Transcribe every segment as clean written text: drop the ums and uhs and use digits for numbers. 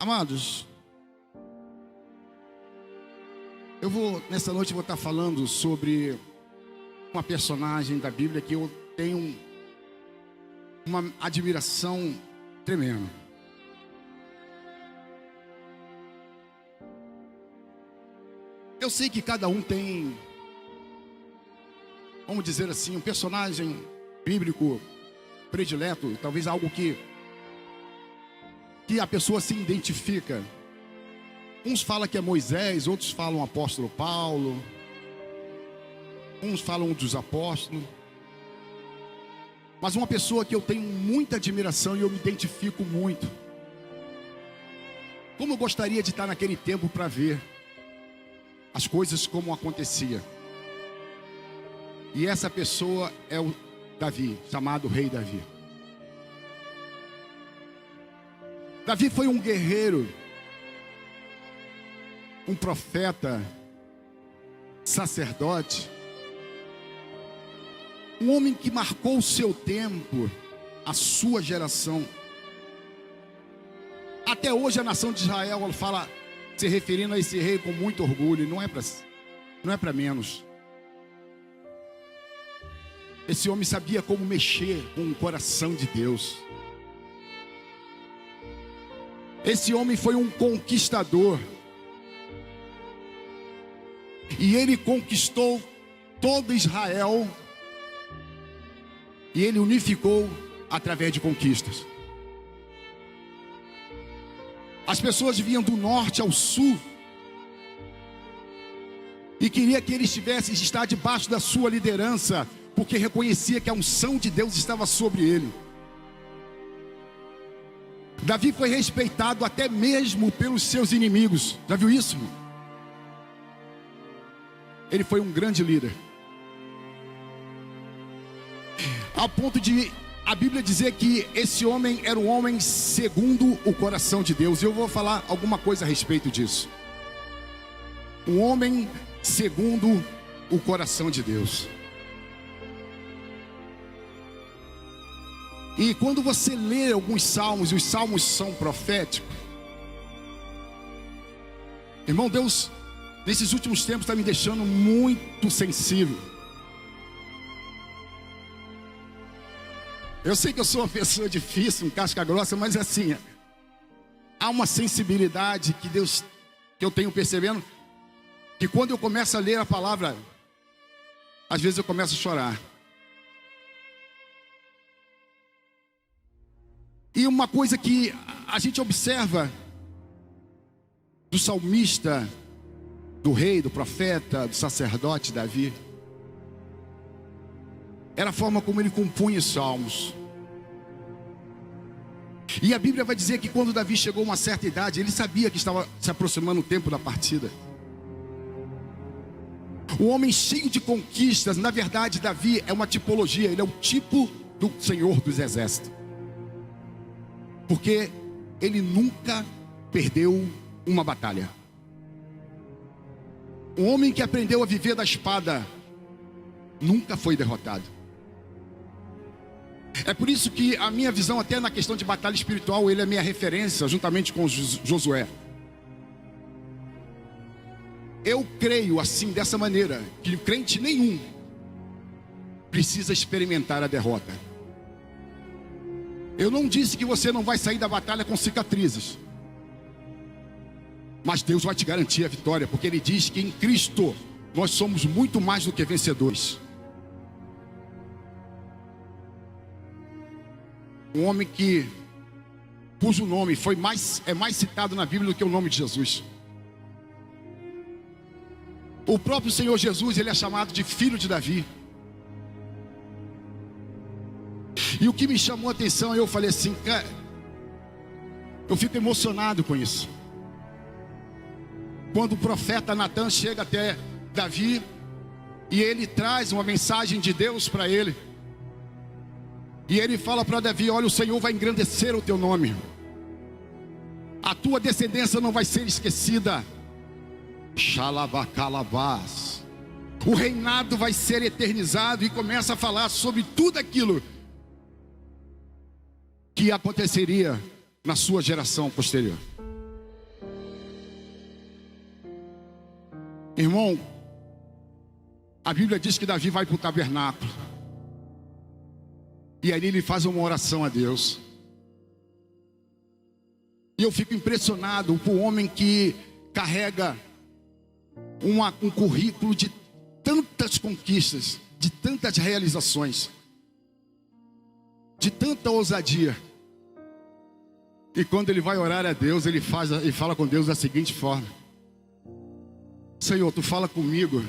Amados, nessa noite vou estar falando sobre uma personagem da Bíblia que eu tenho uma admiração tremenda. Eu sei que cada um tem, vamos dizer assim, um personagem bíblico predileto, talvez algo que a pessoa se identifica. Uns falam que é Moisés, outros falam apóstolo Paulo, uns falam dos apóstolos. Mas uma pessoa que eu tenho muita admiração e eu me identifico muito. Como eu gostaria de estar naquele tempo para ver as coisas como acontecia. E essa pessoa é o Davi, chamado Rei Davi. Davi foi um guerreiro, um profeta, sacerdote, um homem que marcou o seu tempo, a sua geração. Até hoje a nação de Israel fala, se referindo a esse rei com muito orgulho, não é para menos. Esse homem sabia como mexer com o coração de Deus. Esse homem foi um conquistador. E ele conquistou todo Israel. E ele unificou através de conquistas. As pessoas vinham do norte ao sul. E queria que ele estivesse estar debaixo da sua liderança, porque reconhecia que a unção de Deus estava sobre ele. Davi foi respeitado até mesmo pelos seus inimigos. Já viu isso? Ele foi um grande líder. Ao ponto de a Bíblia dizer que esse homem era um homem segundo o coração de Deus. E eu vou falar alguma coisa a respeito disso. Um homem segundo o coração de Deus. E quando você lê alguns salmos, e os salmos são proféticos, irmão, Deus, nesses últimos tempos está me deixando muito sensível. Eu sei que eu sou uma pessoa difícil, um casca grossa, mas assim, há uma sensibilidade que eu tenho percebendo, que quando eu começo a ler a palavra, às vezes eu começo a chorar. E uma coisa que a gente observa do salmista, do rei, do profeta, do sacerdote Davi, era a forma como ele compunha os salmos. E a Bíblia vai dizer que quando Davi chegou a uma certa idade, ele sabia que estava se aproximando o tempo da partida. O homem cheio de conquistas, na verdade Davi é uma tipologia, ele é o tipo do Senhor dos Exércitos. Porque ele nunca perdeu uma batalha. Um homem que aprendeu a viver da espada nunca foi derrotado. É por isso que a minha visão, até na questão de batalha espiritual, ele é minha referência, juntamente com Josué. Eu creio assim, dessa maneira, que crente nenhum precisa experimentar a derrota. Eu não disse que você não vai sair da batalha com cicatrizes, mas Deus vai te garantir a vitória, porque Ele diz que em Cristo nós somos muito mais do que vencedores. Um homem cujo nome é mais citado na Bíblia do que o nome de Jesus. O próprio Senhor Jesus, Ele é chamado de Filho de Davi. E o que me chamou a atenção, eu falei assim, cara, eu fico emocionado com isso. Quando o profeta Natan chega até Davi, e ele traz uma mensagem de Deus para ele. E ele fala para Davi, olha, o Senhor vai engrandecer o teu nome. A tua descendência não vai ser esquecida. Xalabacalabás. O reinado vai ser eternizado, e começa a falar sobre tudo aquilo que aconteceria na sua geração posterior. Irmão, a Bíblia diz que Davi vai para o tabernáculo. E ali ele faz uma oração a Deus. E eu fico impressionado com o homem que carrega um currículo de tantas conquistas, de tantas realizações, de tanta ousadia. E quando ele vai orar a Deus, ele fala com Deus da seguinte forma: Senhor, tu fala comigo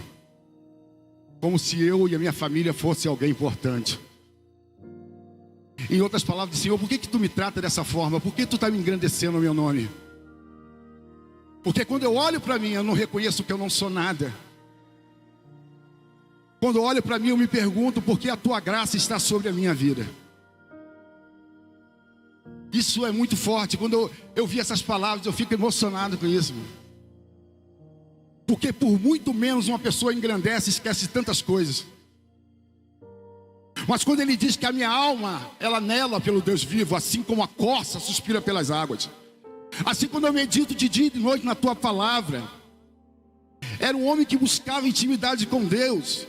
como se eu e a minha família fosse alguém importante. Em outras palavras, Senhor, por que tu me trata dessa forma? Por que tu está me engrandecendo o meu nome? Porque quando eu olho para mim, eu não reconheço que eu não sou nada. Quando eu olho para mim, eu me pergunto por que a tua graça está sobre a minha vida. Isso é muito forte. Quando eu vi essas palavras, eu fico emocionado com isso. Porque por muito menos uma pessoa engrandece e esquece tantas coisas. Mas quando ele diz que a minha alma, ela anela pelo Deus vivo, assim como a corça suspira pelas águas. Assim, quando eu medito de dia e de noite na tua palavra, era um homem que buscava intimidade com Deus.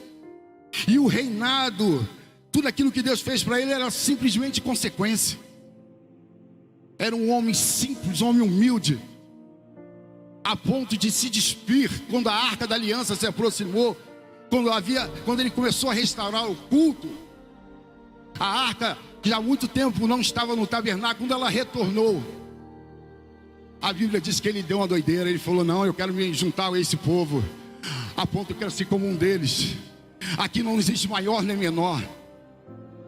E o reinado, tudo aquilo que Deus fez para ele era simplesmente consequência. Era um homem simples, um homem humilde, a ponto de se despir quando a arca da aliança se aproximou, quando ele começou a restaurar o culto. A arca, que já há muito tempo não estava no tabernáculo, quando ela retornou, a Bíblia diz que ele deu uma doideira. Ele falou: não, eu quero me juntar a esse povo, a ponto que eu quero ser como um deles. Aqui não existe maior nem menor.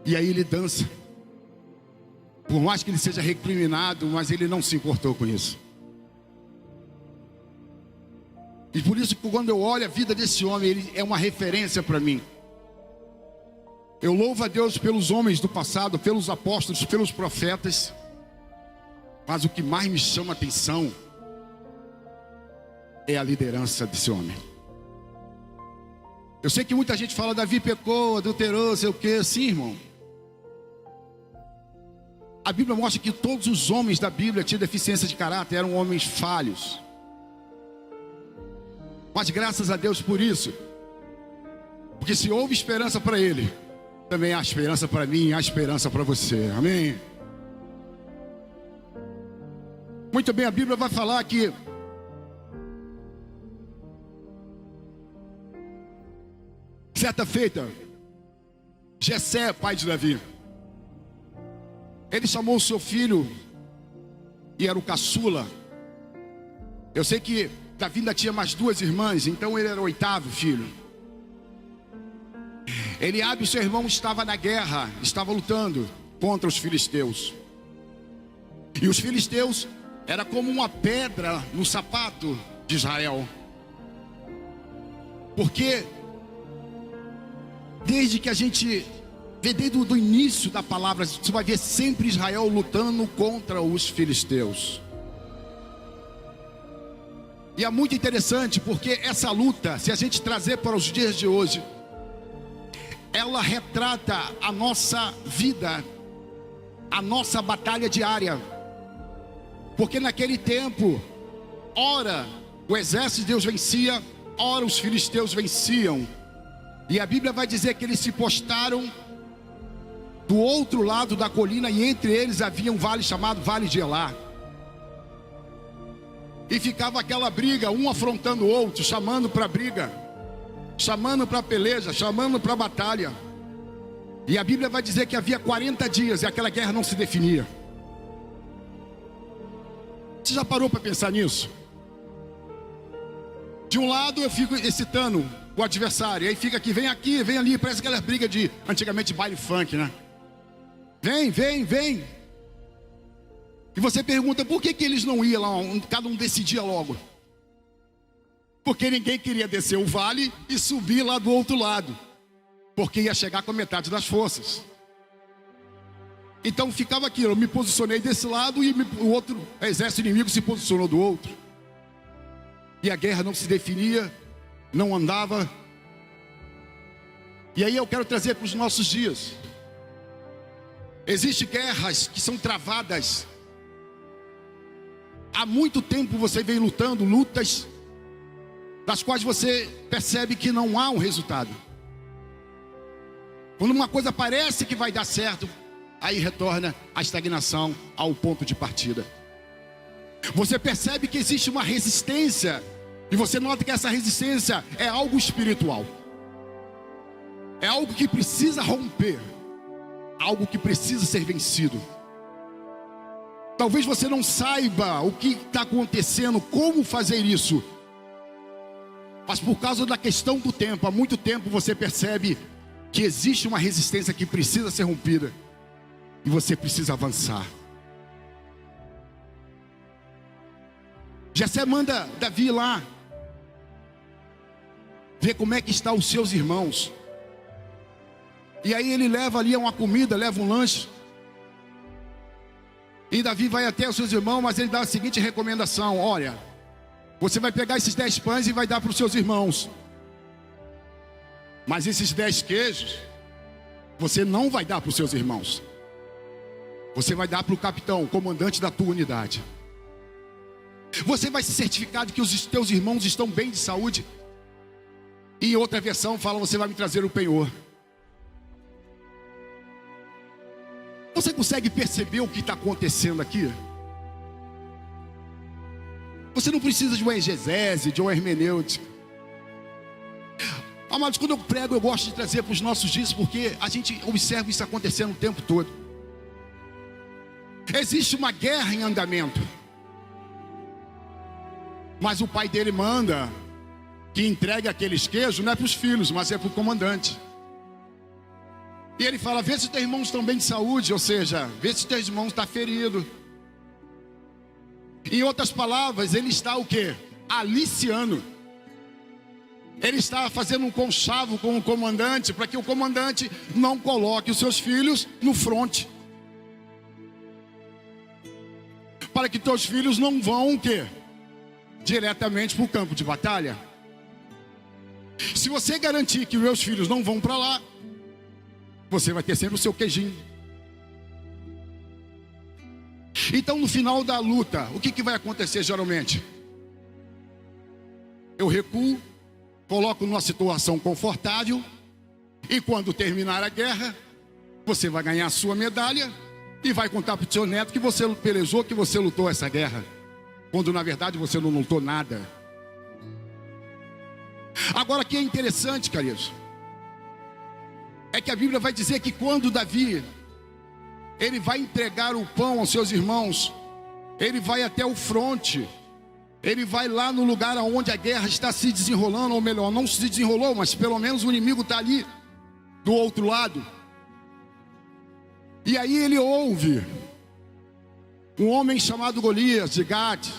E aí ele dança. Por mais que ele seja recriminado, mas ele não se importou com isso. E por isso que quando eu olho a vida desse homem, ele é uma referência para mim. Eu louvo a Deus pelos homens do passado, pelos apóstolos, pelos profetas. Mas o que mais me chama a atenção é a liderança desse homem. Eu sei que muita gente fala: Davi pecou, adulterou, sei o que. Sim, irmão. A Bíblia mostra que todos os homens da Bíblia tinham deficiência de caráter, eram homens falhos. Mas graças a Deus por isso. Porque se houve esperança para ele, também há esperança para mim, há esperança para você. Amém? Muito bem, a Bíblia vai falar que certa feita, Jessé, pai de Davi, ele chamou o seu filho, e era o caçula. Eu sei que Davi ainda tinha mais duas irmãs, então ele era o oitavo filho. Eliabe, seu irmão, estava na guerra, estava lutando contra os filisteus. E os filisteus era como uma pedra no sapato de Israel. Porque desde que a gente vê desde o início da palavra, você vai ver sempre Israel lutando contra os filisteus. E é muito interessante porque essa luta, se a gente trazer para os dias de hoje, ela retrata a nossa vida, a nossa batalha diária. Porque naquele tempo, ora o exército de Deus vencia, ora os filisteus venciam. E a Bíblia vai dizer que eles se postaram do outro lado da colina, e entre eles havia um vale chamado Vale de Elá. E ficava aquela briga, um afrontando o outro, chamando para briga, chamando para peleja, chamando para batalha. E a Bíblia vai dizer que havia 40 dias e aquela guerra não se definia. Você já parou para pensar nisso? De um lado eu fico excitando o adversário, aí fica aqui, vem ali, parece aquela briga de antigamente baile funk, né? Vem. E você pergunta, por que eles não iam lá, cada um decidia logo? Porque ninguém queria descer o vale e subir lá do outro lado, porque ia chegar com a metade das forças. Então ficava aquilo, eu me posicionei desse lado e o outro exército inimigo se posicionou do outro. E a guerra não se definia, não andava. E aí eu quero trazer para os nossos dias. Existem guerras que são travadas. Há muito tempo você vem lutando lutas das quais você percebe que não há um resultado. Quando uma coisa parece que vai dar certo, aí retorna a estagnação ao ponto de partida. Você percebe que existe uma resistência, e você nota que essa resistência é algo espiritual. É algo que precisa romper, algo que precisa ser vencido. Talvez você não saiba o que está acontecendo, como fazer isso. Mas por causa da questão do tempo, há muito tempo você percebe que existe uma resistência que precisa ser rompida. E você precisa avançar. Jessé manda Davi lá ver como é que estão os seus irmãos. E aí ele leva ali uma comida, leva um lanche. E Davi vai até os seus irmãos, mas ele dá a seguinte recomendação: olha, você vai pegar esses 10 pães e vai dar para os seus irmãos. Mas esses 10 queijos, você não vai dar para os seus irmãos. Você vai dar para o capitão, o comandante da tua unidade. Você vai se certificar de que os teus irmãos estão bem de saúde. E em outra versão fala: você vai me trazer o penhor. Você consegue perceber o que está acontecendo aqui? Você não precisa de uma exegese, de uma hermenêutica. Amados, quando eu prego, eu gosto de trazer para os nossos dias, porque a gente observa isso acontecendo o tempo todo. Existe uma guerra em andamento. Mas o pai dele manda que entregue aqueles queijos, não é para os filhos, mas é para o comandante. E ele fala: vê se os teus irmãos estão bem de saúde, ou seja, vê se os teus irmãos estão feridos. Em outras palavras, ele está o quê? Aliciando. Ele está fazendo um conchavo com o comandante, para que o comandante não coloque os seus filhos no fronte. Para que teus filhos não vão o quê? Diretamente para o campo de batalha. Se você garantir que meus filhos não vão para lá, você vai ter sempre o seu queijinho. Então no final da luta, o que vai acontecer geralmente? Eu recuo, coloco numa situação confortável, e quando terminar a guerra, você vai ganhar a sua medalha e vai contar para o seu neto que você pelejou, que você lutou essa guerra, quando na verdade você não lutou nada. Agora, o que é interessante, queridos, é que a Bíblia vai dizer que quando Davi, ele vai entregar o pão aos seus irmãos, ele vai até o fronte, ele vai lá no lugar onde a guerra está se desenrolando, ou melhor, não se desenrolou, mas pelo menos o inimigo está ali, do outro lado. E aí ele ouve um homem chamado Golias, de Gade,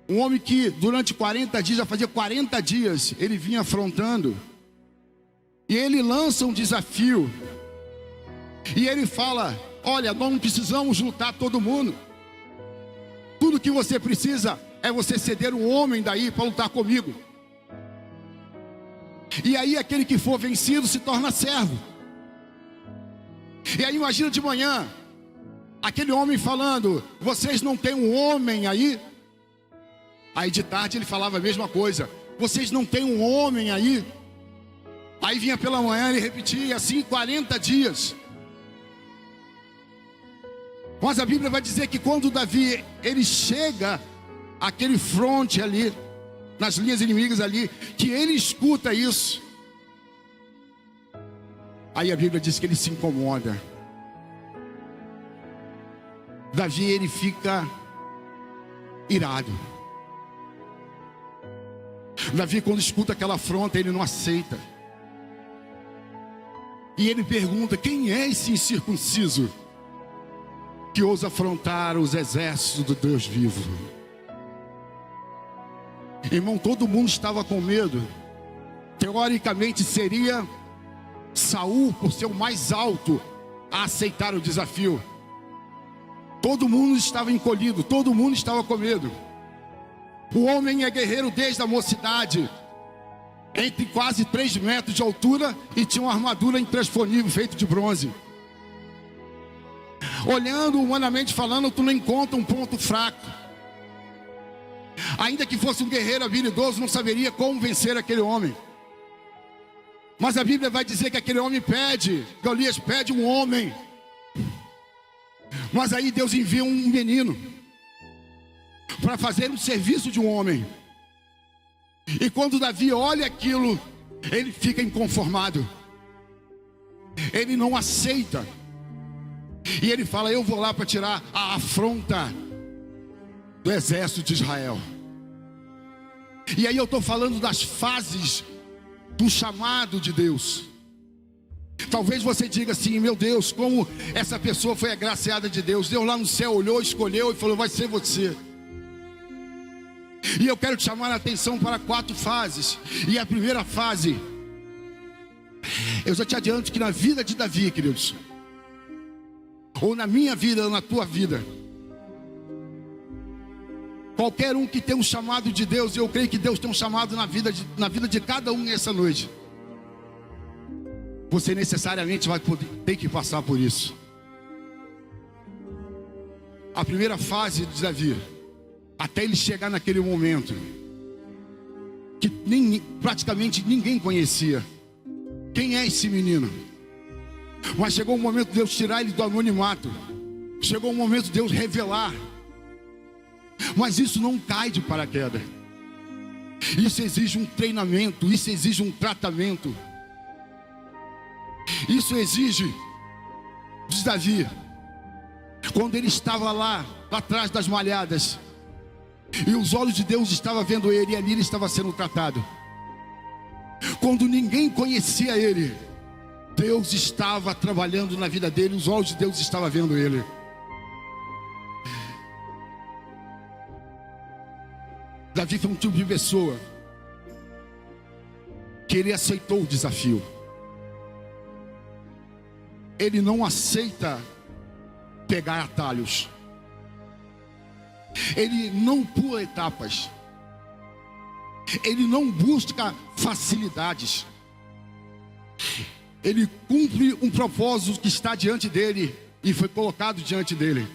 um homem que durante 40 dias, já fazia 40 dias, ele vinha afrontando. E ele lança um desafio. E ele fala: olha, nós não precisamos lutar todo mundo. Tudo que você precisa é você ceder um homem daí para lutar comigo. E aí aquele que for vencido se torna servo. E aí imagina de manhã, aquele homem falando: vocês não têm um homem aí? Aí de tarde ele falava a mesma coisa: vocês não têm um homem aí? Aí vinha pela manhã, ele repetia assim 40 dias. Mas a Bíblia vai dizer que quando Davi, ele chega àquele fronte ali, nas linhas inimigas ali, que ele escuta isso. Aí a Bíblia diz que ele se incomoda. Davi, ele fica irado. Davi, quando escuta aquela afronta, ele não aceita. E ele pergunta: quem é esse incircunciso que ousa afrontar os exércitos do Deus vivo? Irmão, todo mundo estava com medo. Teoricamente seria Saul, por ser o mais alto, a aceitar o desafio. Todo mundo estava encolhido, todo mundo estava com medo. O homem é guerreiro desde a mocidade, entre quase 3 metros de altura, e tinha uma armadura intransponível, feita de bronze. Olhando humanamente falando, tu não encontra um ponto fraco. Ainda que fosse um guerreiro habilidoso, não saberia como vencer aquele homem. Mas a Bíblia vai dizer que aquele homem pede, Golias pede um homem. Mas aí Deus envia um menino para fazer o serviço de um homem. E quando Davi olha aquilo, ele fica inconformado. Ele não aceita. E ele fala: eu vou lá para tirar a afronta do exército de Israel. E aí eu estou falando das fases do chamado de Deus. Talvez você diga assim: meu Deus, como essa pessoa foi agraciada de Deus. Deus lá no céu olhou, escolheu e falou: vai ser você. E eu quero te chamar a atenção para 4 fases. E a primeira fase, eu já te adianto que na vida de Davi, queridos, ou na minha vida, ou na tua vida, qualquer um que tem um chamado de Deus, eu creio que Deus tem um chamado na vida de cada um nessa noite. Você necessariamente vai ter que passar por isso. A primeira fase de Davi, até ele chegar naquele momento que praticamente ninguém conhecia. Quem é esse menino? Mas chegou o momento de Deus tirar ele do anonimato. Chegou o momento de Deus revelar. Mas isso não cai de paraquedas. Isso exige um treinamento, isso exige um tratamento. Isso exige, diz Davi, quando ele estava lá atrás das malhadas, e os olhos de Deus estavam vendo ele, e ali ele estava sendo tratado. Quando ninguém conhecia ele, Deus estava trabalhando na vida dele, os olhos de Deus estavam vendo ele. Davi foi um tipo de pessoa que ele aceitou o desafio. Ele não aceita pegar atalhos. Ele não pula etapas. Ele não busca facilidades. Ele cumpre um propósito que está diante dele e foi colocado diante dele.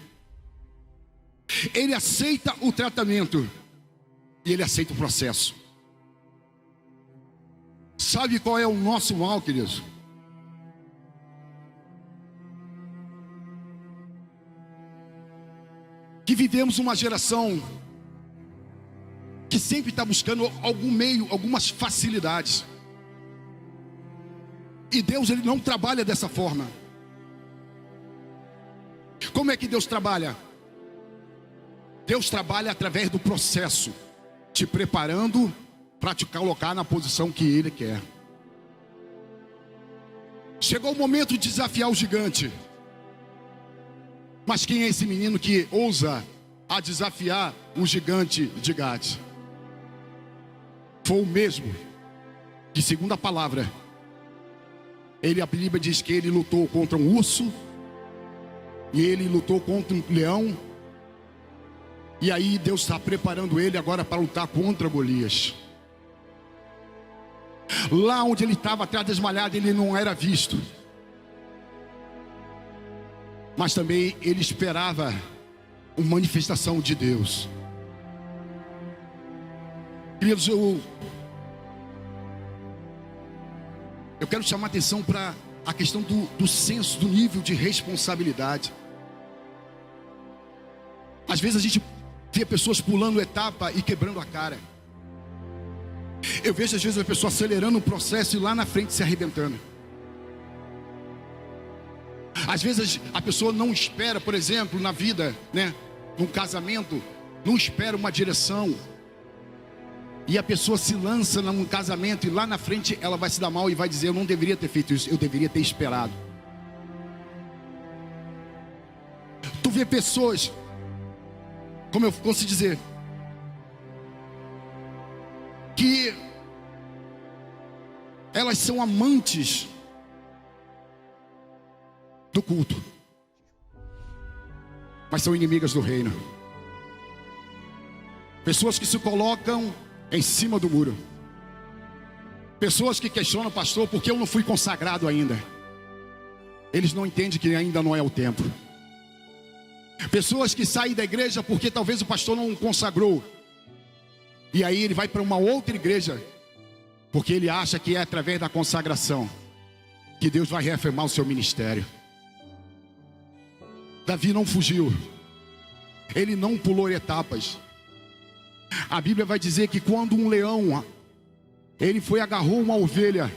Ele aceita o tratamento e ele aceita o processo. Sabe qual é o nosso mal, queridos? Que vivemos uma geração que sempre está buscando algum meio, algumas facilidades. E Deus, ele não trabalha dessa forma. Como é que Deus trabalha? Deus trabalha através do processo, te preparando para te colocar na posição que Ele quer. Chegou o momento de desafiar o gigante. Mas quem é esse menino que ousa a desafiar o gigante de Gade? Foi o mesmo que, segundo a palavra, a Bíblia diz que ele lutou contra um urso, e ele lutou contra um leão, e aí Deus está preparando ele agora para lutar contra Golias. Lá onde ele estava atrás das malhadas, ele não era visto, mas também ele esperava uma manifestação de Deus. Queridos, eu quero chamar a atenção para a questão do senso, do nível de responsabilidade. Às vezes a gente vê pessoas pulando etapa e quebrando a cara. Eu vejo às vezes a pessoa acelerando um processo e lá na frente se arrebentando. Às vezes a pessoa não espera, por exemplo, na vida, né, num casamento, não espera uma direção. E a pessoa se lança num casamento e lá na frente ela vai se dar mal e vai dizer: eu não deveria ter feito isso, eu deveria ter esperado. Tu vê pessoas, como eu posso dizer, que elas são amantes do culto, mas são inimigas do reino. Pessoas que se colocam em cima do muro. Pessoas que questionam: pastor, por que eu não fui consagrado ainda? Eles não entendem que ainda não é o tempo. Pessoas que saem da igreja porque talvez o pastor não consagrou. E aí ele vai para uma outra igreja, porque ele acha que é através da consagração que Deus vai reafirmar o seu ministério. Davi não fugiu, ele não pulou etapas. A Bíblia vai dizer que quando um leão, ele foi agarrou uma ovelha,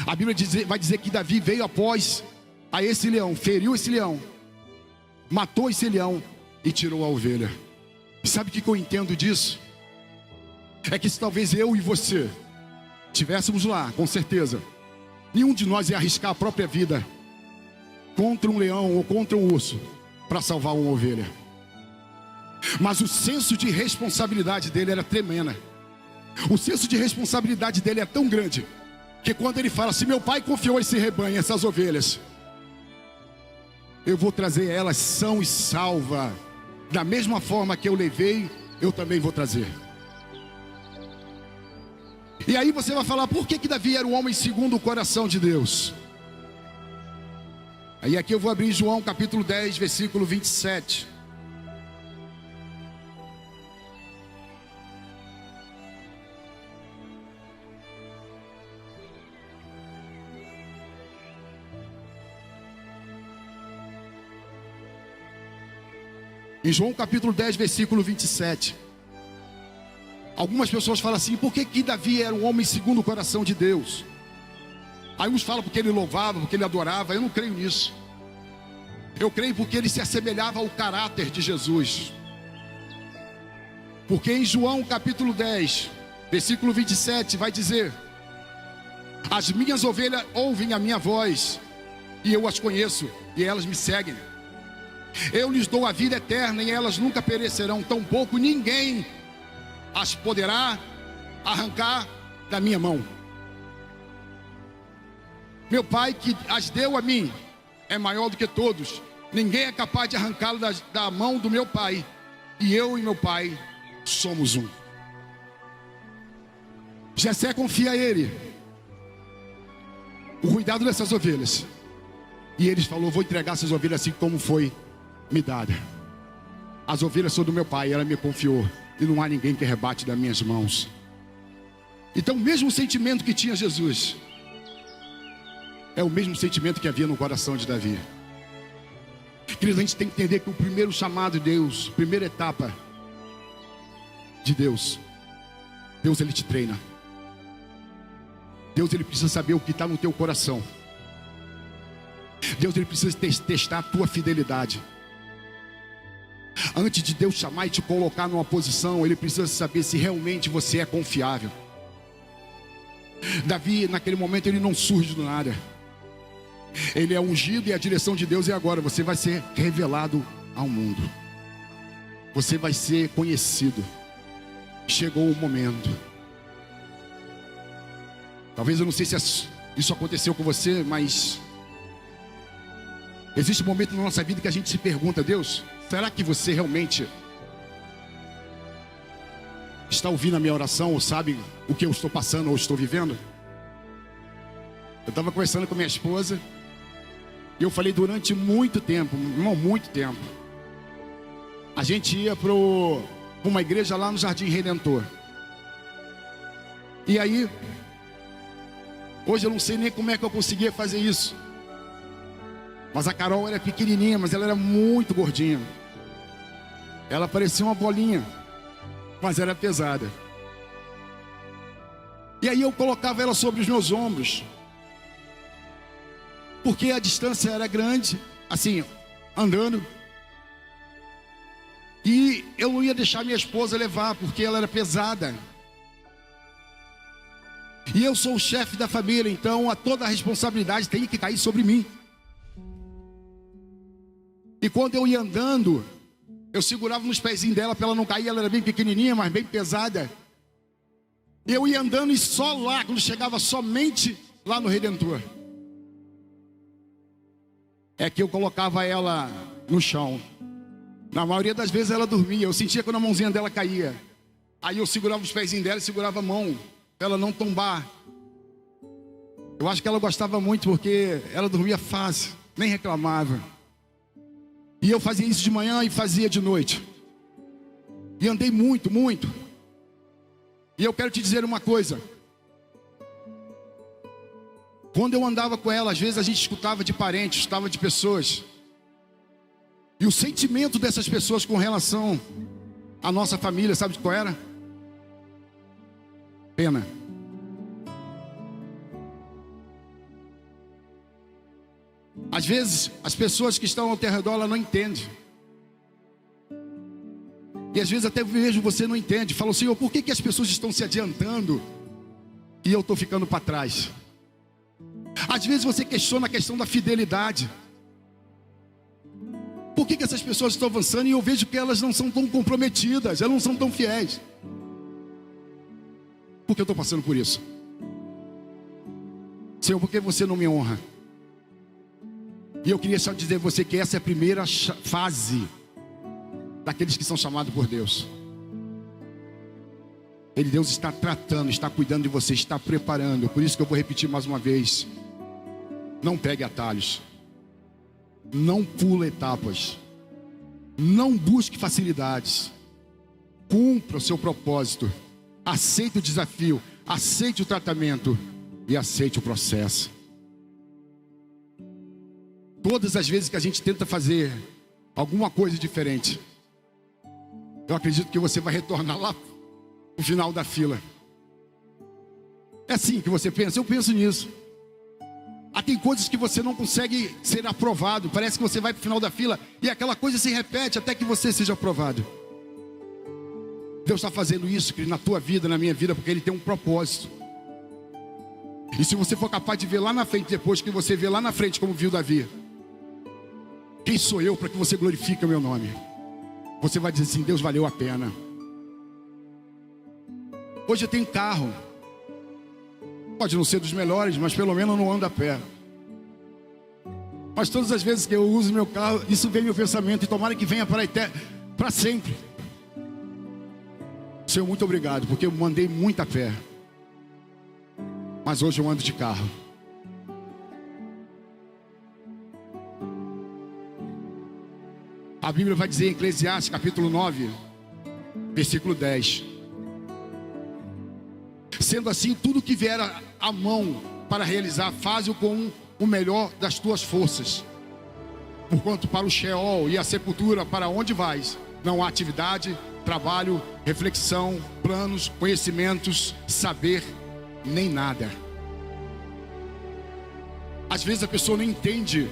a Bíblia vai dizer que Davi veio após a esse leão, feriu esse leão, matou esse leão e tirou a ovelha. E sabe o que eu entendo disso? É que se talvez eu e você estivéssemos lá, com certeza, nenhum de nós ia arriscar a própria vida contra um leão ou contra um urso para salvar uma ovelha. Mas o senso de responsabilidade dele era tremenda. O senso de responsabilidade dele é tão grande que quando ele fala assim: meu pai confiou esse rebanho, essas ovelhas, eu vou trazer elas são e salva. Da mesma forma que eu levei, eu também vou trazer. E aí você vai falar: por que Davi era um homem segundo o coração de Deus? Aí aqui eu vou abrir João capítulo 10, versículo 27. Em João capítulo 10, versículo 27. Algumas pessoas falam assim: por que Davi era um homem segundo o coração de Deus? Aí uns falam porque ele louvava, porque ele adorava. Eu não creio nisso. Eu creio porque ele se assemelhava ao caráter de Jesus. Porque em João capítulo 10, versículo 27 vai dizer: as minhas ovelhas ouvem a minha voz, e eu as conheço, e elas me seguem. Eu lhes dou a vida eterna, e elas nunca perecerão, tampouco ninguém as poderá arrancar da minha mão. Meu Pai que as deu a mim é maior do que todos. Ninguém é capaz de arrancá-lo da mão do meu Pai. E eu e meu Pai somos um. Jessé confia a ele o cuidado dessas ovelhas. E ele falou: vou entregar essas ovelhas assim como foi me dada. As ovelhas são do meu Pai, ela me confiou, e não há ninguém que rebate das minhas mãos. Então o mesmo sentimento que tinha Jesus é o mesmo sentimento que havia no coração de Davi. Queridos, a gente tem que entender que o primeiro chamado de Deus, a primeira etapa de Deus, ele te treina. Deus, ele precisa saber o que está no teu coração. Deus, ele precisa testar a tua fidelidade. Antes de Deus chamar e te colocar numa posição, ele precisa saber se realmente você é confiável. Davi, naquele momento, ele não surge do nada. Ele é ungido e a direção de Deus é agora: você vai ser revelado ao mundo. Você vai ser conhecido. Chegou o momento. Talvez, eu não sei se isso aconteceu com você, mas existe um momento na nossa vida que a gente se pergunta: Deus, será que você realmente está ouvindo a minha oração, ou sabe o que eu estou passando ou estou vivendo? Eu estava conversando com minha esposa e eu falei: durante muito tempo, não muito tempo, a gente ia para uma igreja lá no Jardim Redentor. E aí, hoje eu não sei nem como é que eu conseguia fazer isso. Mas a Carol era pequenininha, mas ela era muito gordinha. Ela parecia uma bolinha, mas era pesada. E aí eu colocava ela sobre os meus ombros, porque a distância era grande, assim, andando. E eu não ia deixar minha esposa levar, porque ela era pesada. E eu sou o chefe da família, então toda a responsabilidade tem que cair sobre mim. E quando eu ia andando, eu segurava nos pezinhos dela para ela não cair. Ela era bem pequenininha, mas bem pesada. E eu ia andando, e só lá, quando chegava somente lá no Redentor, é que eu colocava ela no chão. Na maioria das vezes ela dormia. Eu sentia quando a mãozinha dela caía. Aí eu segurava os pezinhos dela e segurava a mão para ela não tombar. Eu acho que ela gostava muito, porque ela dormia fácil, nem reclamava. E eu fazia isso de manhã e fazia de noite. E andei muito, muito. E eu quero te dizer uma coisa. Quando eu andava com ela, às vezes a gente escutava de parentes, escutava de pessoas. E o sentimento dessas pessoas com relação à nossa família, sabe de qual era? Pena. Às vezes, as pessoas que estão ao teu redor, ela não entende. E às vezes até vejo você não entende. Fala, Senhor, por que as pessoas estão se adiantando e eu estou ficando para trás? Às vezes você questiona a questão da fidelidade. Por que essas pessoas estão avançando e eu vejo que elas não são tão comprometidas, elas não são tão fiéis? Por que eu estou passando por isso? Senhor, por que você não me honra? E eu queria só dizer a você que essa é a primeira fase daqueles que são chamados por Deus. Deus está tratando, está cuidando de você, está preparando. Por isso que eu vou repetir mais uma vez. Não pegue atalhos. Não pule etapas. Não busque facilidades. Cumpra o seu propósito. Aceite o desafio. Aceite o tratamento. E aceite o processo. Todas as vezes que a gente tenta fazer alguma coisa diferente, eu acredito que você vai retornar lá no final da fila. É assim que você pensa? Eu penso nisso. Tem coisas que você não consegue ser aprovado. Parece que você vai para o final da fila e aquela coisa se repete até que você seja aprovado. Deus está fazendo isso na tua vida, na minha vida, porque Ele tem um propósito. E se você for capaz de ver lá na frente, depois que você vê lá na frente como viu Davi, quem sou eu para que você glorifique o meu nome? Você vai dizer assim, Deus, valeu a pena. Hoje eu tenho carro. Pode não ser dos melhores, mas pelo menos eu não ando a pé. Mas todas as vezes que eu uso meu carro, isso vem meu pensamento. E tomara que venha para sempre. Senhor, muito obrigado, porque eu andei muito a pé. Mas hoje eu ando de carro. A Bíblia vai dizer em Eclesiastes capítulo 9, versículo 10. Sendo assim, tudo que vier à mão para realizar, faze-o com o melhor das tuas forças. Porquanto para o Sheol e a sepultura, para onde vais, não há atividade, trabalho, reflexão, planos, conhecimentos, saber, nem nada. Às vezes a pessoa não entende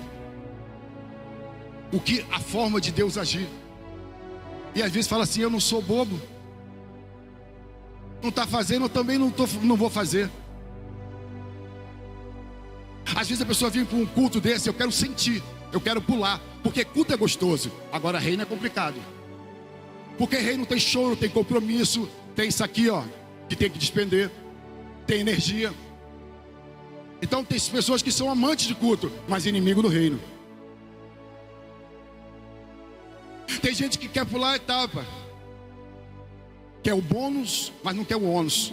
a forma de Deus agir. E às vezes fala assim, eu não sou bobo. Não está fazendo, eu também não vou fazer. Às vezes a pessoa vem para um culto desse, eu quero sentir, eu quero pular, porque culto é gostoso. Agora reino é complicado. Porque reino tem choro, tem compromisso, tem isso aqui, ó, que tem que despender, tem energia. Então tem pessoas que são amantes de culto, mas inimigo do reino. Tem gente que quer pular a etapa, quer o bônus, mas não quer o ônus.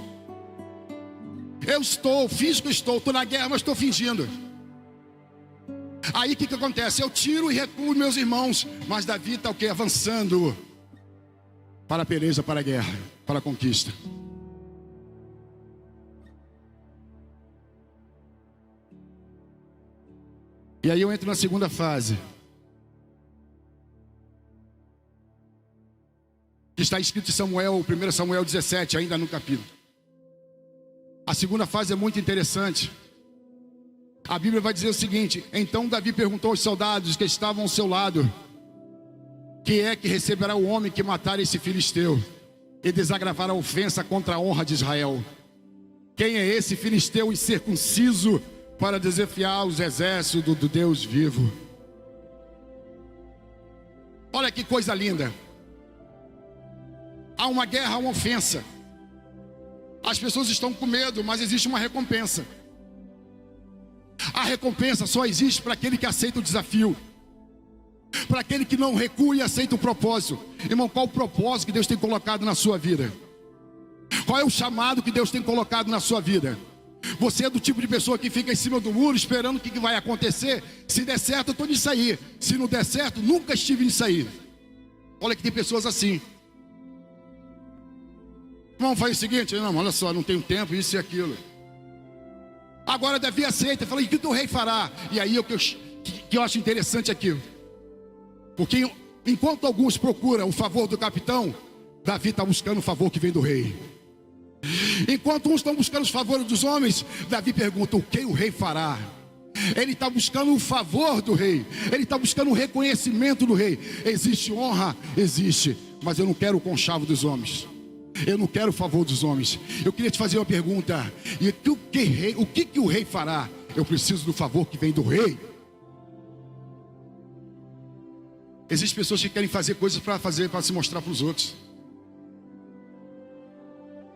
Finjo que estou na guerra, mas estou fingindo. Aí o que acontece? Eu tiro e recuo meus irmãos, mas Davi está o quê? Avançando para a peleja, para a guerra, para a conquista. E aí eu entro na segunda fase, que está escrito em Samuel, 1 Samuel 17, ainda no capítulo. A segunda fase é muito interessante. A Bíblia vai dizer o seguinte: então Davi perguntou aos soldados que estavam ao seu lado: quem é que receberá o homem que matar esse filisteu e desagravar a ofensa contra a honra de Israel? Quem é esse filisteu incircunciso para desafiar os exércitos do Deus vivo? Olha que coisa linda. Há uma guerra, há uma ofensa. As pessoas estão com medo, mas existe uma recompensa. A recompensa só existe para aquele que aceita o desafio, para aquele que não recua e aceita o propósito. Irmão, qual o propósito que Deus tem colocado na sua vida? Qual é o chamado que Deus tem colocado na sua vida? Você é do tipo de pessoa que fica em cima do muro esperando o que vai acontecer. Se der certo, eu estou nisso aí. Se não der certo, nunca estive nisso aí. Olha que tem pessoas assim. Vamos fazer o seguinte, não, olha só, não tenho tempo, isso e aquilo. Agora Davi aceita, fala, e o que o rei fará? E aí o que eu acho interessante aqui, porque enquanto alguns procuram o favor do capitão, Davi está buscando o favor que vem do rei. Enquanto uns estão buscando os favores dos homens, Davi pergunta, o que o rei fará? Ele está buscando o favor do rei, ele está buscando o reconhecimento do rei. Existe honra? Existe, mas eu não quero o conchavo dos homens, eu não quero o favor dos homens. Eu queria te fazer uma pergunta, e o que o rei fará? Eu preciso do favor que vem do rei. Existem pessoas que querem fazer coisas para se mostrar para os outros.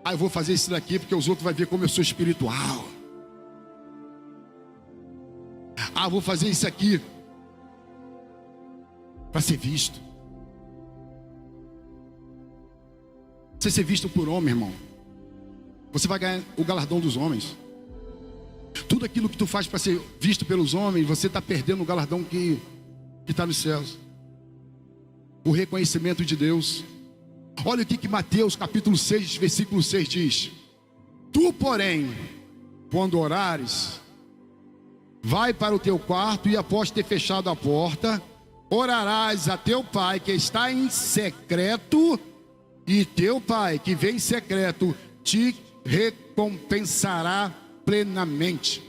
Eu vou fazer isso daqui porque os outros vão ver como eu sou espiritual. Vou fazer isso aqui para ser visto. Você ser visto por homem, irmão, você vai ganhar o galardão dos homens. Tudo aquilo que tu faz para ser visto pelos homens, você está perdendo o galardão que está nos céus. O reconhecimento de Deus. Olha o que Mateus capítulo 6, versículo 6 diz. Tu, porém, quando orares, vai para o teu quarto e após ter fechado a porta, orarás a teu pai que está em secreto, e teu pai que vem em secreto te recompensará plenamente.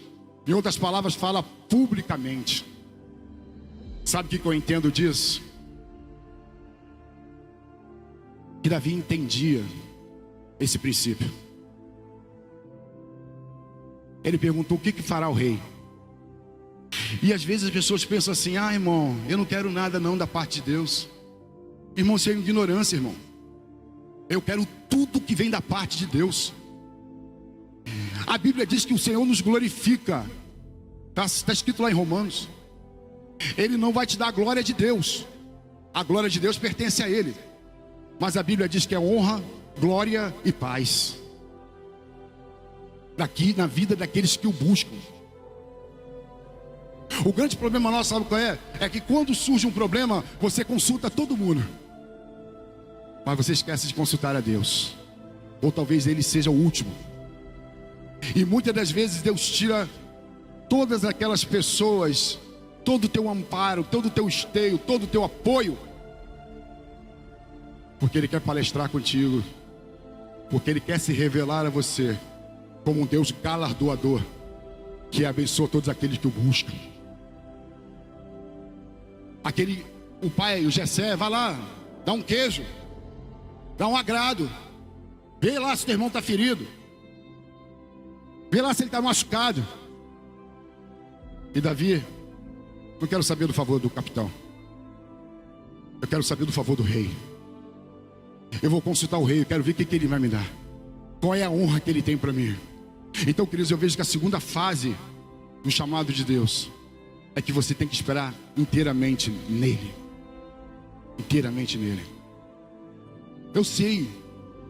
Em outras palavras, fala publicamente. Sabe o que eu entendo disso? Que Davi entendia esse princípio. Ele perguntou, o que fará o rei? E às vezes as pessoas pensam assim, irmão, eu não quero nada não da parte de Deus. Irmão, isso é ignorância, irmão. Eu quero tudo que vem da parte de Deus. A Bíblia diz que o Senhor nos glorifica. Está escrito lá em Romanos. Ele não vai te dar a glória de Deus. A glória de Deus pertence a Ele. Mas a Bíblia diz que é honra, glória e paz daqui na vida daqueles que o buscam. O grande problema nosso, sabe qual é? É que quando surge um problema, você consulta todo mundo, mas você esquece de consultar a Deus. Ou talvez Ele seja o último. E muitas das vezes Deus tira todas aquelas pessoas, todo o teu amparo, todo o teu esteio, todo o teu apoio, porque Ele quer palestrar contigo, porque Ele quer se revelar a você como um Deus galardoador, que abençoa todos aqueles que o buscam. O pai, o Jessé, vai lá, dá um queijo, dá um agrado, vê lá se teu irmão está ferido, vê lá se ele está machucado. E Davi, não quero saber do favor do capitão, eu quero saber do favor do rei. Eu vou consultar o rei, eu quero ver o que ele vai me dar, qual é a honra que ele tem para mim. Então, queridos, eu vejo que a segunda fase do chamado de Deus é que você tem que esperar inteiramente nele. Inteiramente nele. Eu sei,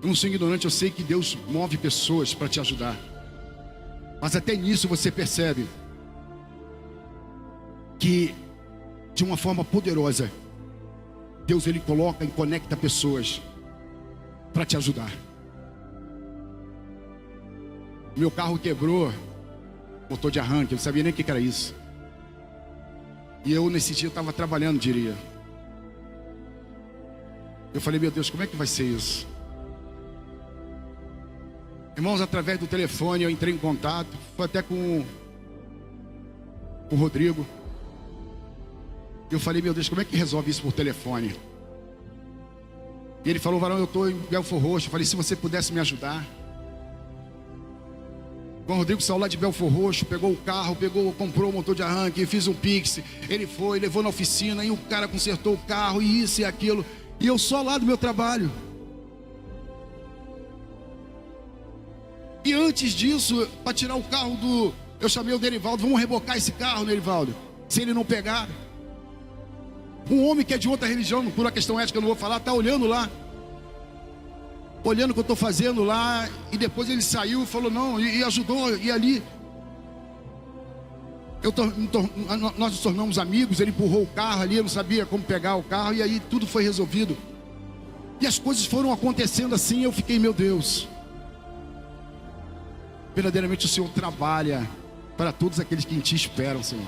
eu não sou ignorante, eu sei que Deus move pessoas para te ajudar. Mas até nisso você percebe que de uma forma poderosa Deus ele coloca e conecta pessoas para te ajudar. Meu carro quebrou, motor de arranque, eu não sabia nem o que era isso. E eu nesse dia estava trabalhando, diria. Eu falei, meu Deus, como é que vai ser isso? Irmãos, através do telefone eu entrei em contato, foi até com o Rodrigo. Eu falei, meu Deus, como é que resolve isso por telefone? E ele falou, varão, eu estou em Belfor Roxo. Eu falei, se você pudesse me ajudar. O Rodrigo saiu lá de Belfor Roxo, pegou o carro, comprou o motor de arranque, fiz um Pix. Ele foi, levou na oficina, e o cara consertou o carro, e isso e aquilo. E eu só lá do meu trabalho. E antes disso, para tirar o carro eu chamei o Derivaldo, vamos rebocar esse carro, Derivaldo, se ele não pegar. Um homem que é de outra religião, por uma questão ética eu não vou falar, está olhando lá, olhando o que eu estou fazendo lá. E depois ele saiu e falou não, e ajudou, e ali nós nos tornamos amigos. Ele empurrou o carro ali, eu não sabia como pegar o carro, e aí tudo foi resolvido. E as coisas foram acontecendo assim, eu fiquei, meu Deus, Verdadeiramente o Senhor trabalha para todos aqueles que em Ti esperam, Senhor.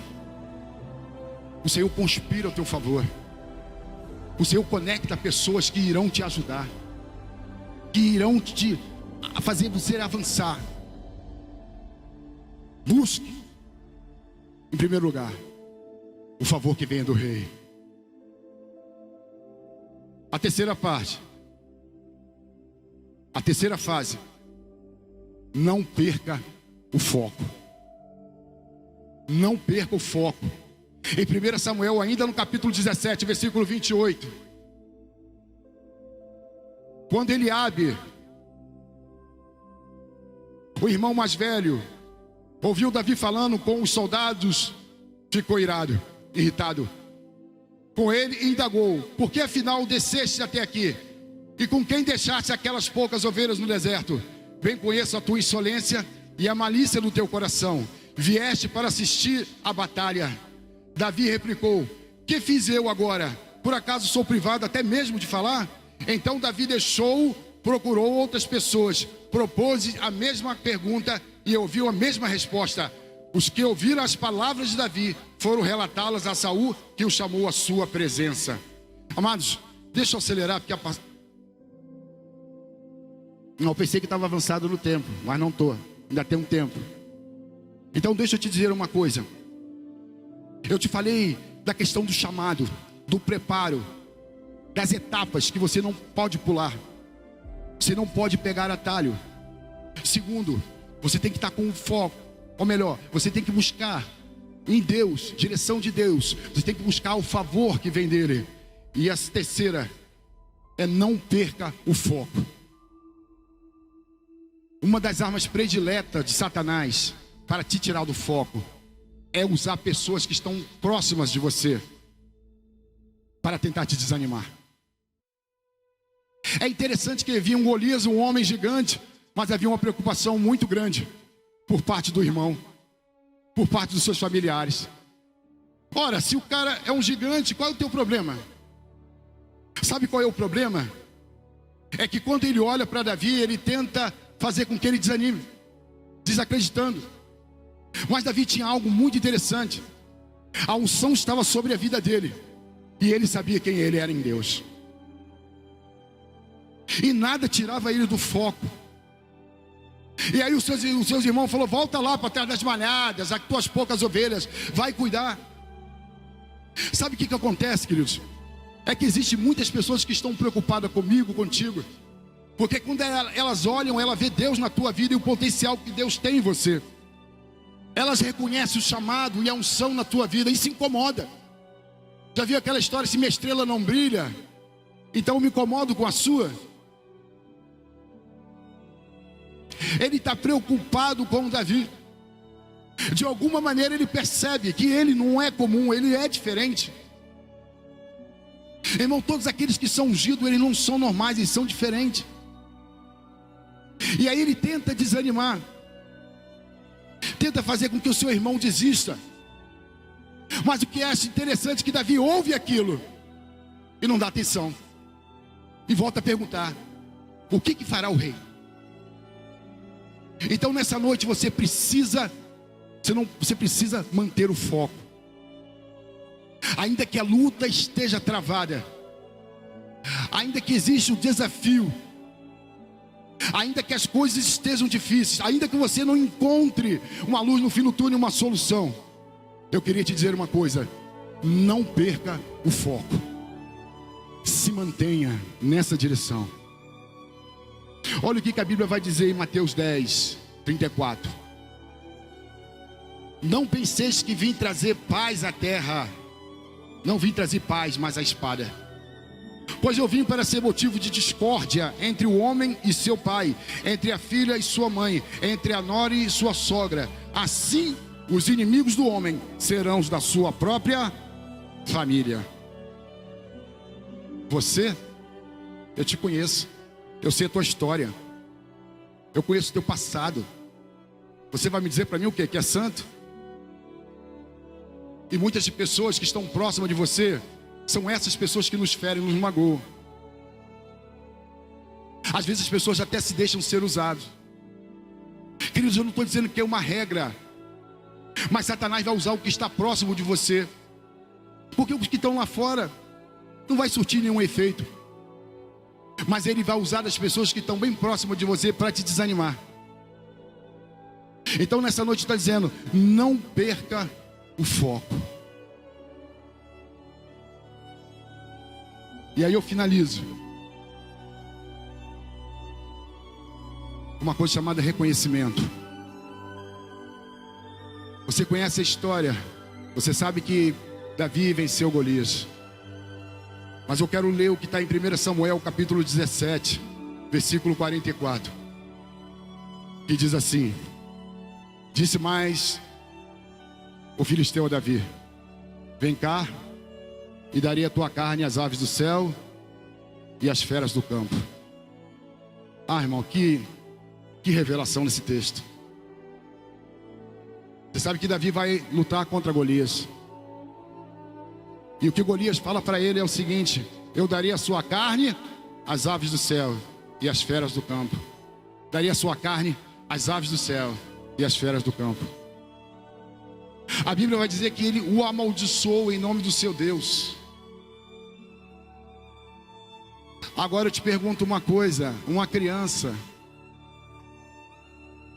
O Senhor conspira ao Teu favor. O Senhor conecta pessoas que irão te ajudar, que irão te fazer você avançar. Busque, em primeiro lugar, o favor que vem do Rei. A terceira parte, a terceira fase: não perca o foco. Não perca o foco. Em 1 Samuel, ainda no capítulo 17, versículo 28, quando Eliabe, o irmão mais velho, ouviu Davi falando com os soldados, ficou irritado com ele e indagou: por que afinal desceste até aqui? E com quem deixaste aquelas poucas ovelhas no deserto? Bem conheço a tua insolência e a malícia do teu coração. Vieste para assistir à batalha. Davi replicou: que fiz eu agora? Por acaso sou privado até mesmo de falar? Então Davi procurou outras pessoas, propôs a mesma pergunta e ouviu a mesma resposta. Os que ouviram as palavras de Davi foram relatá-las a Saul, que o chamou à sua presença. Amados, deixa eu acelerar, porque eu pensei que estava avançado no tempo, mas não estou, ainda tem um tempo. Então deixa eu te dizer uma coisa. Eu te falei da questão do chamado, do preparo, das etapas que você não pode pular. Você não pode pegar atalho. Segundo, você tem que estar com foco. Ou melhor, você tem que buscar em Deus, direção de Deus. Você tem que buscar o favor que vem dele. E a terceira é: não perca o foco. Uma das armas prediletas de Satanás para te tirar do foco é usar pessoas que estão próximas de você para tentar te desanimar. É interessante que havia um Golias, um homem gigante, mas havia uma preocupação muito grande por parte do irmão, por parte dos seus familiares. Ora, se o cara é um gigante, qual é o teu problema? Sabe qual é o problema? É que quando ele olha para Davi, ele tenta fazer com que ele desanime, desacreditando. Mas Davi tinha algo muito interessante. A unção estava sobre a vida dele, e ele sabia quem ele era em Deus. E nada tirava ele do foco. E aí os seus irmãos falaram: volta lá para trás das malhadas, as tuas poucas ovelhas, vai cuidar. Sabe o que acontece, queridos? É que existem muitas pessoas que estão preocupadas comigo, contigo, porque quando elas olham, ela vê Deus na tua vida e o potencial que Deus tem em você. Elas reconhecem o chamado e a unção na tua vida e se incomoda. Já viu aquela história: se minha estrela não brilha, então eu me incomodo com a sua? Ele está preocupado com Davi. De alguma maneira ele percebe que ele não é comum, ele é diferente. Irmão, todos aqueles que são ungidos, eles não são normais, eles são diferentes. E aí ele tenta desanimar, tenta fazer com que o seu irmão desista. Mas o que é interessante é que Davi ouve aquilo e não dá atenção, e volta a perguntar: o que fará o rei? Então nessa noite você precisa manter o foco. Ainda que a luta esteja travada, ainda que exista um desafio, ainda que as coisas estejam difíceis, ainda que você não encontre uma luz no fim do túnel, uma solução, eu queria te dizer uma coisa: não perca o foco. Se mantenha nessa direção. Olha o que a Bíblia vai dizer em Mateus 10, 34. Não penseis que vim trazer paz à terra. Não vim trazer paz, mas a espada. Pois eu vim para ser motivo de discórdia entre o homem e seu pai, entre a filha e sua mãe, entre a nora e sua sogra. Assim, os inimigos do homem serão os da sua própria família. Você, eu te conheço, eu sei a tua história, eu conheço o teu passado. Você vai me dizer para mim o quê? Que é santo? E muitas pessoas que estão próximas de você são essas pessoas que nos ferem, nos magoam. Às vezes as pessoas até se deixam ser usadas, Queridos, eu não estou dizendo que é uma regra, mas Satanás vai usar o que está próximo de você, porque os que estão lá fora não vai surtir nenhum efeito, mas ele vai usar as pessoas que estão bem próximas de você para te desanimar. Então nessa noite está dizendo, não perca o foco. E aí eu finalizo uma coisa chamada reconhecimento. Você conhece a história, você sabe que Davi venceu Golias, mas eu quero ler o que está em 1 Samuel capítulo 17, versículo 44, que diz assim: disse mais o filisteu a Davi: vem cá, e darei a tua carne às aves do céu e às feras do campo. Ah, irmão, que revelação nesse texto. Você sabe que Davi vai lutar contra Golias, e o que Golias fala para ele é o seguinte: eu darei a sua carne às aves do céu e às feras do campo. Daria a sua carne às aves do céu e às feras do campo. A Bíblia vai dizer que ele o amaldiçoou em nome do seu Deus. Agora eu te pergunto uma coisa: uma criança,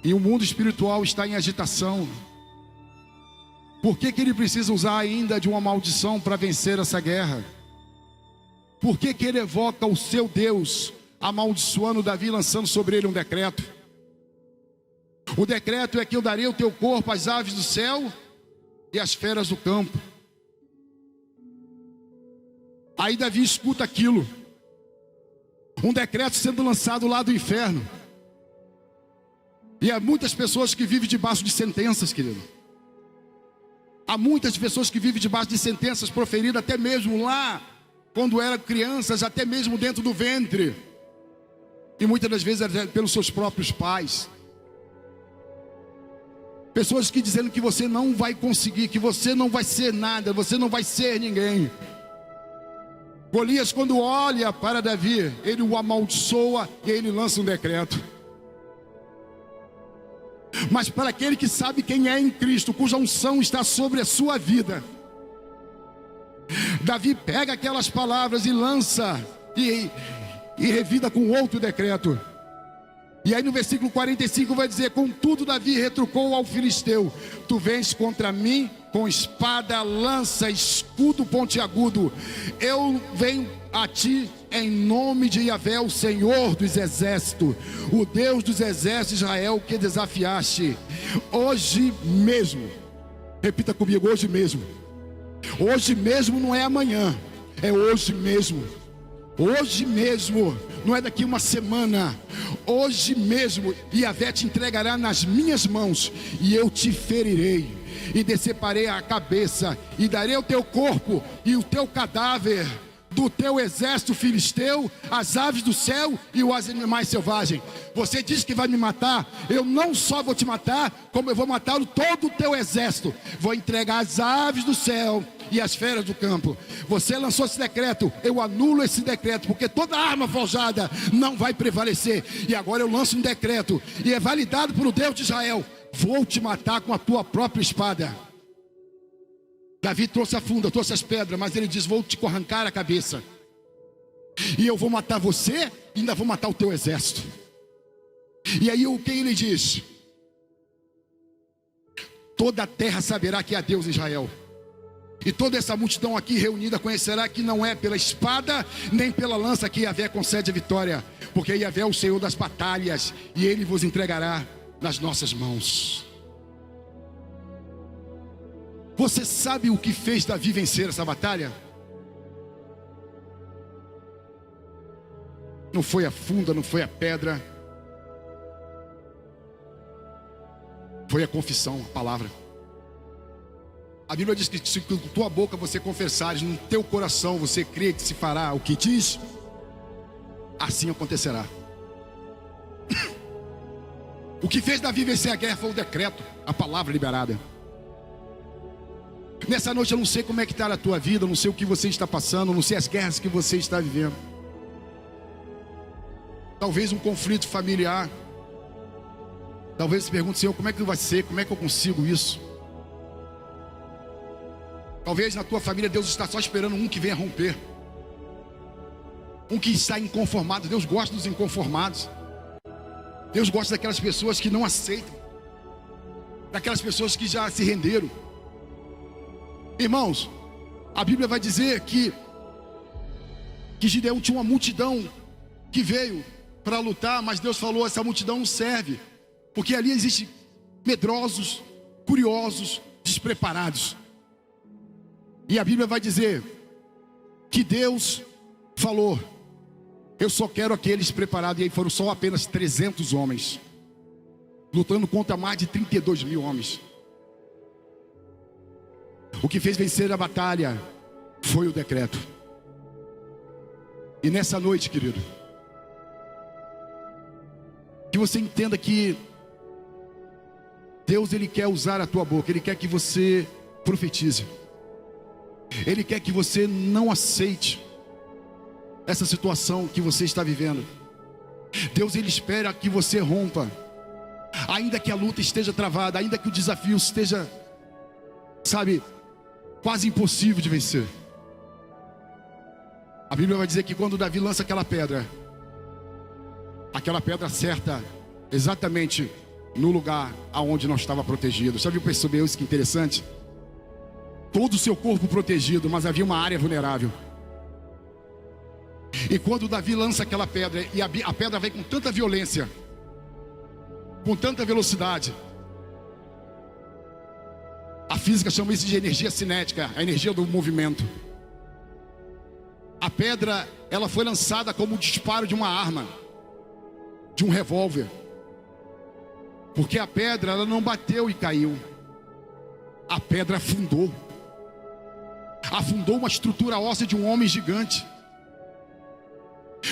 e o mundo espiritual está em agitação, por que ele precisa usar ainda de uma maldição para vencer essa guerra? Por que ele evoca o seu Deus, amaldiçoando Davi, lançando sobre ele um decreto? O decreto é que eu darei o teu corpo às aves do céu e às feras do campo. Aí Davi escuta aquilo, um decreto sendo lançado lá do inferno. E há muitas pessoas que vivem debaixo de sentenças, querido. Há muitas pessoas que vivem debaixo de sentenças proferidas até mesmo lá, quando eram crianças, até mesmo dentro do ventre. E muitas das vezes é pelos seus próprios pais. Pessoas que dizendo que você não vai conseguir, que você não vai ser nada, você não vai ser ninguém. Golias, quando olha para Davi, ele o amaldiçoa e ele lança um decreto. Mas para aquele que sabe quem é em Cristo, cuja unção está sobre a sua vida, Davi pega aquelas palavras e lança e revida com outro decreto. E aí no versículo 45 vai dizer: contudo Davi retrucou ao filisteu: tu vens contra mim com espada, lança, escudo pontiagudo. Eu venho a ti em nome de Yahvé, o Senhor dos exércitos, o Deus dos exércitos de Israel, que desafiaste. Hoje mesmo, repita comigo: hoje mesmo. Hoje mesmo não é amanhã, é hoje mesmo. Hoje mesmo, não é daqui uma semana. Hoje mesmo, Yahvé te entregará nas minhas mãos, e eu te ferirei, e deceparei a cabeça, e darei o teu corpo e o teu cadáver do teu exército filisteu, as aves do céu e os animais selvagens. Você diz que vai me matar, eu não só vou te matar, como eu vou matar todo o teu exército. Vou entregar as aves do céu e as feras do campo. Você lançou esse decreto, eu anulo esse decreto, porque toda arma forjada não vai prevalecer. E agora eu lanço um decreto, e é validado pelo Deus de Israel: vou te matar com a tua própria espada. Davi trouxe a funda, trouxe as pedras, mas ele diz: vou te arrancar a cabeça, e eu vou matar você, e ainda vou matar o teu exército. E aí o que ele diz? Toda a terra saberá que há Deus em Israel, e toda essa multidão aqui reunida conhecerá que não é pela espada nem pela lança que Yahvé concede a vitória, porque Yahvé é o Senhor das batalhas, e Ele vos entregará nas nossas mãos. Você sabe o que fez Davi vencer essa batalha? Não foi a funda, não foi a pedra, foi a confissão, a palavra. A Bíblia diz que se com tua boca você confessares, no teu coração você crê que se fará o que diz, assim acontecerá. O que fez Davi vencer a guerra foi o decreto, a palavra liberada. Nessa noite eu não sei como é que está a tua vida, não sei o que você está passando, não sei as guerras que você está vivendo. Talvez um conflito familiar, Talvez se pergunte, Senhor, como é que vai ser? Como é que eu consigo isso? Talvez na tua família Deus está só esperando um que venha romper. Um que está inconformado. Deus gosta dos inconformados. Deus gosta daquelas pessoas que não aceitam. Daquelas pessoas que já se renderam. Irmãos, a Bíblia vai dizer que Gideão tinha uma multidão que veio para lutar, mas Deus falou, essa multidão não serve. Porque ali existem medrosos, curiosos, despreparados. E a Bíblia vai dizer que Deus falou, eu só quero aqueles preparados. E aí foram só apenas 300 homens, lutando contra mais de 32 mil homens. O que fez vencer a batalha foi o decreto. E nessa noite, querido, que você entenda que Deus, Ele quer usar a tua boca. Ele quer que você profetize. Ele quer que você não aceite essa situação que você está vivendo. Deus, Ele espera que você rompa. Ainda que a luta esteja travada, ainda que o desafio esteja, quase impossível de vencer. A Bíblia vai dizer que quando Davi lança aquela pedra acerta exatamente no lugar aonde não estava protegido. Já viu, percebeu isso que interessante? Todo o seu corpo protegido, mas havia uma área vulnerável. E quando Davi lança aquela pedra, e a pedra vem com tanta violência, com tanta velocidade, a física chama isso de energia cinética, a energia do movimento. A pedra, ela foi lançada como o disparo de uma arma, de um revólver. Porque a pedra, ela não bateu e caiu. A pedra afundou. Afundou uma estrutura óssea de um homem gigante.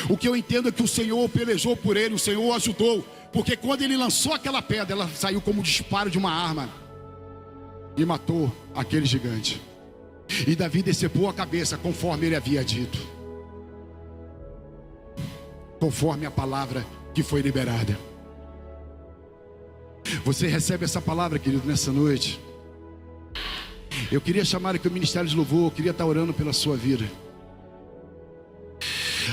O que eu entendo é que o Senhor pelejou por ele, o Senhor o ajudou. Porque quando ele lançou aquela pedra, ela saiu como o disparo de uma arma e matou aquele gigante. E Davi decepou a cabeça conforme ele havia dito, conforme a palavra que foi liberada. Você recebe essa palavra, querido, nessa noite. Eu queria chamar aqui o Ministério de Louvor. Eu queria estar orando pela sua vida.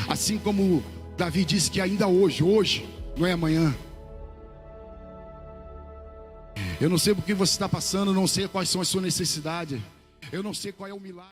Assim como Davi disse que ainda hoje não é amanhã. Eu não sei por que você está passando, não sei quais são as suas necessidades, eu não sei qual é o milagre.